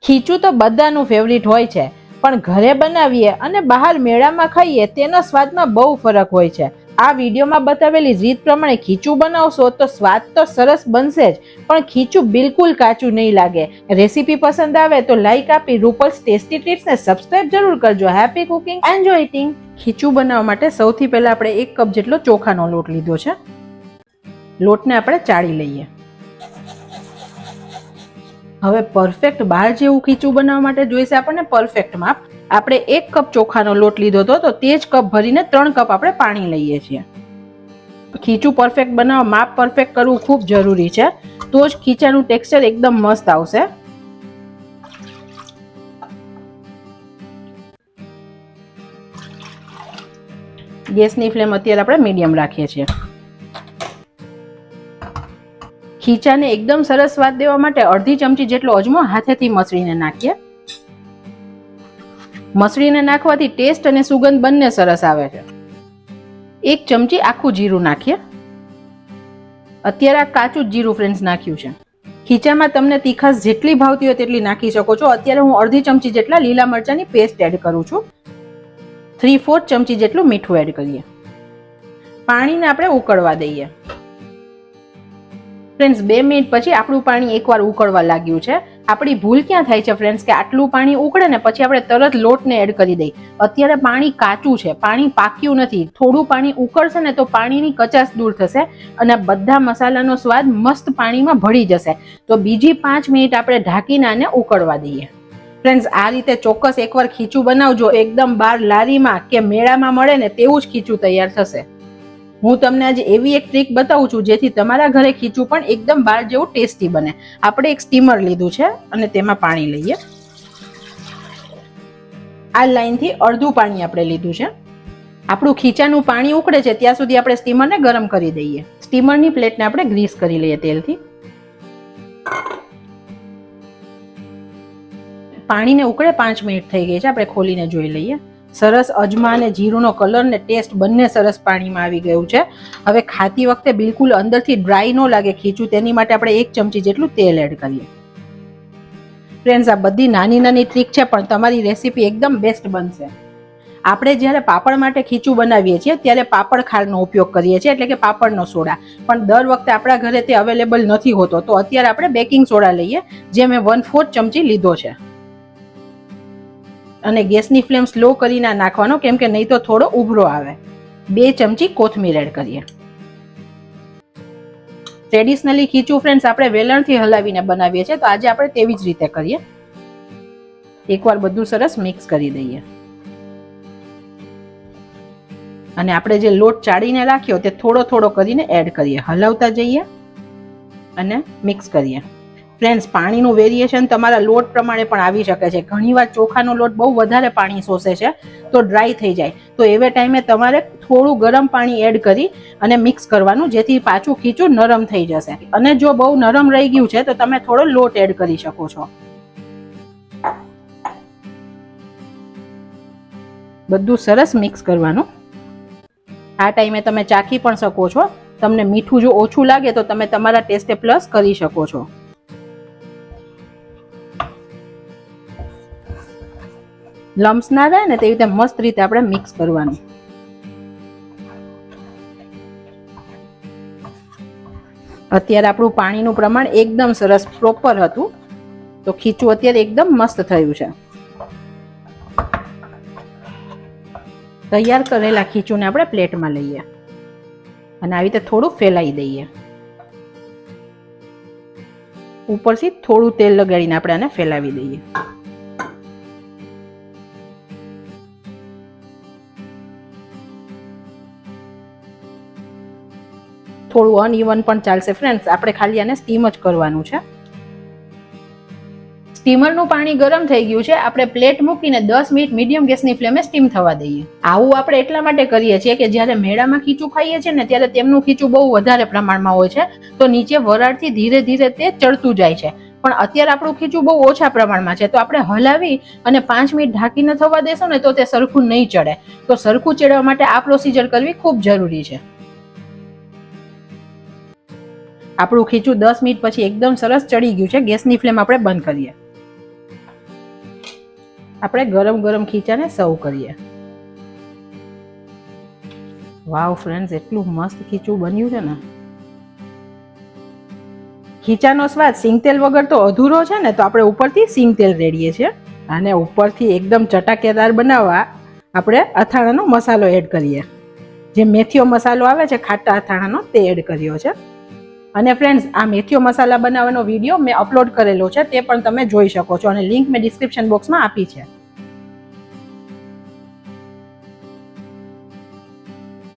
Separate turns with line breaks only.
ખીચું તો બધાનું ફેવરિટ હોય છે, પણ ઘરે બનાવીએ અને બહાર મેળામાં ખાઈએ તેનો સ્વાદમાં બહુ ફરક હોય છે. આ વિડીયોમાં બતાવેલી રીત પ્રમાણે ખીચું બનાવશો તો સ્વાદ તો સરસ બનશે જ, પણ ખીચું બિલકુલ કાચું નહીં લાગે. રેસીપી પસંદ આવે તો લાઈક આપી રૂપલ્સ ટેસ્ટી ટ્રીટ્સને સબસ્ક્રાઇબ જરૂર કરજો. Happy cooking, enjoy eating. ખીચું બનાવવા માટે સૌથી પહેલા આપણે 1 કપ જેટલો ચોખાનો લોટ લીધો છે. લોટને આપણે ચાળી લઈએ. હવે પરફેક્ટ બહાર જેવું ખીચું બનાવવા માટે જોઈશે આપણને પરફેક્ટ માપ. આપણે 1 કપ ચોખાનો લોટ લીધો હતો તો તે જ કપ ભરીને 3 કપ આપણે પાણી લઈએ છીએ. ખીચું પરફેક્ટ બનાવવા માપ પરફેક્ટ કરવું ખૂબ જરૂરી છે, તો જ ખીચાનું ટેક્સચર એકદમ મસ્ત આવશે. ગેસની ફ્લેમ અત્યારે આપણે મીડિયમ રાખીએ છીએ. ખીચાને એકદમ સરસ સ્વાદ દેવા માટે અડધી ચમચી જેટલો અજમો હાથેથી મસળીને નાખીએ. મસળીને નાખવાથી ટેસ્ટ અને સુગંધ બંને સરસ આવે છે. 1 ચમચી આખું જીરું નાખીએ. અત્યારે આ કાચું જ જીરું ફ્રેન્ડ્સ નાખ્યું છે. ખીચામાં તમને તીખાશ જેટલી ભાવતી હોય તેટલી નાખી શકો છો. અત્યારે હું અડધી ચમચી જેટલા લીલા મરચાની પેસ્ટ એડ કરું છું. 3/4 ચમચી જેટલું મીઠું એડ કરીએ. પાણીને આપણે ઉકળવા દઈએ. ફ્રેન્ડ્સ 2 મિનિટ પછી આપણું પાણી એકવાર ઉકળવા લાગ્યું છે. આપણી ભૂલ ક્યાં થાય છે ફ્રેન્ડ્સ કે આટલું પાણી ઉકળે ને પછી આપણે તરત લોટને એડ કરી દઈએ. અત્યારે પાણી કાચું છે, પાણી પાક્યું નથી. થોડું પાણી ઉકળશે ને તો પાણીની કચાશ દૂર થશે અને બધા મસાલાનો સ્વાદ મસ્ત પાણીમાં ભળી જશે. તો બીજી 5 મિનિટ આપણે ઢાંકીને આને ઉકળવા દઈએ. ફ્રેન્ડ્સ આ રીતે ચોક્કસ એકવાર ખીચું બનાવજો. એકદમ બહાર લારીમાં કે મેળામાં મળે ને તેવું જ ખીચું તૈયાર થશે. હું તમને આજે એવી એક ટ્રીક બતાવું છું જેથી તમારા ઘરે ખીચું પણ એકદમ બહાર જેવું ટેસ્ટી બને. આપણે એક સ્ટીમર લીધું છે અને તેમાં પાણી લઈએ. આ લાઈનથી અડધું પાણી આપણે લીધું છે. આપણું ખીચાનું પાણી ઉકળે છે ત્યાં સુધી આપણે સ્ટીમરને ગરમ કરી દઈએ. સ્ટીમરની પ્લેટને આપણે ગ્રીસ કરી લઈએ તેલથી. પાણીને ઉકળે 5 મિનિટ થઈ ગઈ છે. આપણે ખોલીને જોઈ લઈએ. સરસ અજમા અને જીરુંનો કલર ને ટેસ્ટ બંને સરસ પાણીમાં આવી ગયું છે. હવે ખાતી વખતે બિલકુલ અંદરથી ડ્રાય ન લાગે ખીચું, તેની માટે આપણે 1 ચમચી જેટલું તેલ એડ કરીએ. ફ્રેન્ડ્સ આ બધી નાની નાની ટ્રીક છે પણ તમારી રેસીપી એકદમ બેસ્ટ બનશે. આપણે જ્યારે પાપડ માટે ખીચું બનાવીએ છીએ ત્યારે પાપડ ખારનો ઉપયોગ કરીએ છીએ, એટલે કે પાપડનો સોડા. પણ દર વખતે આપણા ઘરે તે અવેલેબલ નથી હોતો, તો અત્યારે આપણે બેકિંગ સોડા લઈએ, જે મેં 1/4 ચમચી લીધો છે. અને ગેસની ફ્લેમ સ્લો કરીને નાખવાનો, કેમ કે નહીં તો થોડો ઉભરો આવે. 2 ચમચી કોથમીર એડ કરીએ. ટ્રેડિશનલી ખીચું ફ્રેન્ડ્સ આપણે વેલણથી હલાવીને બનાવીએ છીએ, તો આજે આપણે તેવી જ રીતે કરીએ. એકવાર બધું સરસ મિક્સ કરી દઈએ. અને આપણે જે લોટ ચાળીને રાખ્યો તે થોડો થોડો કરીને એડ કરીએ. હલાવતા જઈએ અને મિક્સ કરીએ. ફ્રેન્ડ્સ પાણીનું વેરિએશન તમારા લોટ પ્રમાણે પણ આવી શકે છે. ઘણીવાર ચોખાનો લોટ બહુ વધારે પાણી શોષે છે તો ડ્રાય થઈ જાય, તો એવે ટાઈમે તમારે થોડું ગરમ પાણી એડ કરી અને મિક્સ કરવાનું, જેથી પાછું ખીચું નરમ થઈ જશે. અને જો બહુ નરમ રહી ગયું છે તો તમે થોડો લોટ એડ કરી શકો છો. બધું સરસ મિક્સ કરવાનું. આ ટાઈમે તમે ચાખી પણ શકો છો. તમને મીઠું જો ઓછું લાગે તો તમે તમારા ટેસ્ટે પ્લસ કરી શકો છો. લમ્સ ના રહે ને તેવી રીતે મસ્ત રીતે આપણે મિક્સ કરવાનું. અત્યારે આપણું પાણીનું પ્રમાણ એકદમ સરસ પ્રોપર હતું, તો ખીચું અત્યારે એકદમ મસ્ત થયું છે. તૈયાર કરેલા ખીચુંને આપણે પ્લેટમાં લઈએ અને આવી રીતે થોડું ફેલાઈ દઈએ. ઉપરથી થોડું તેલ લગાડીને આપણે આને ફેલાવી દઈએ. થોડું અનઇવન પણ ચાલશે ફ્રેન્ડ્સ, આપણે ખાલી આને સ્ટીમ જ કરવાનું છે. સ્ટીમરનું પાણી ગરમ થઈ ગયું છે. આપણે પ્લેટ મૂકીને 10 મિનિટ મીડિયમ ગેસની ફ્લેમે સ્ટીમ થવા દઈએ. આવું આપણે એટલા માટે કરીએ છીએ કે જ્યારે મેળામાં ખીચું ખાઈએ છીએ ને ત્યારે તેમનું ખીચું બહુ વધારે પ્રમાણમાં હોય છે, તો નીચે વરાળથી ધીરે ધીરે તે ચડતું જાય છે. પણ અત્યારે આપણું ખીચું બહુ ઓછા પ્રમાણમાં છે, તો આપણે હલાવી અને 5 મિનિટ ઢાંકીને થવા દેશું ને તો તે સરખું નહીં ચડે. તો સરખું ચડવા માટે આ પ્રોસિજર કરવી ખૂબ જરૂરી છે. આપણું ખીચું 10 મિનિટ પછી એકદમ સરસ ચડી ગયું છે. ગેસની ફ્લેમ આપણે બંધ કરીએ. આપણે ગરમ ગરમ ખીચાને સર્વ કરીએ. વાવ ફ્રેન્ડ્સ, એટલું મસ્ત ખીચું બન્યું છે ને. ખીચાનો સ્વાદ સિંગતેલ વગર તો અધૂરો છે ને, તો આપણે ઉપરથી સિંગતેલ રેડીએ છીએ અને ઉપરથી એકદમ ચટાકેદાર બનાવવા આપણે અથાણાનો મસાલો એડ કરીએ. જે મેથીઓ મસાલો આવે છે ખાટા અથાણાનો, તે એડ કર્યો છે. અને ફ્રેન્ડ્સ, આ મેથીઓ મસાલા બનાવવાનો વિડીયો મેં અપલોડ કરેલો છે, તે પણ તમે જોઈ શકો છો અને લિંક મેં ડિસ્ક્રિપ્શન બોક્સમાં આપી છે.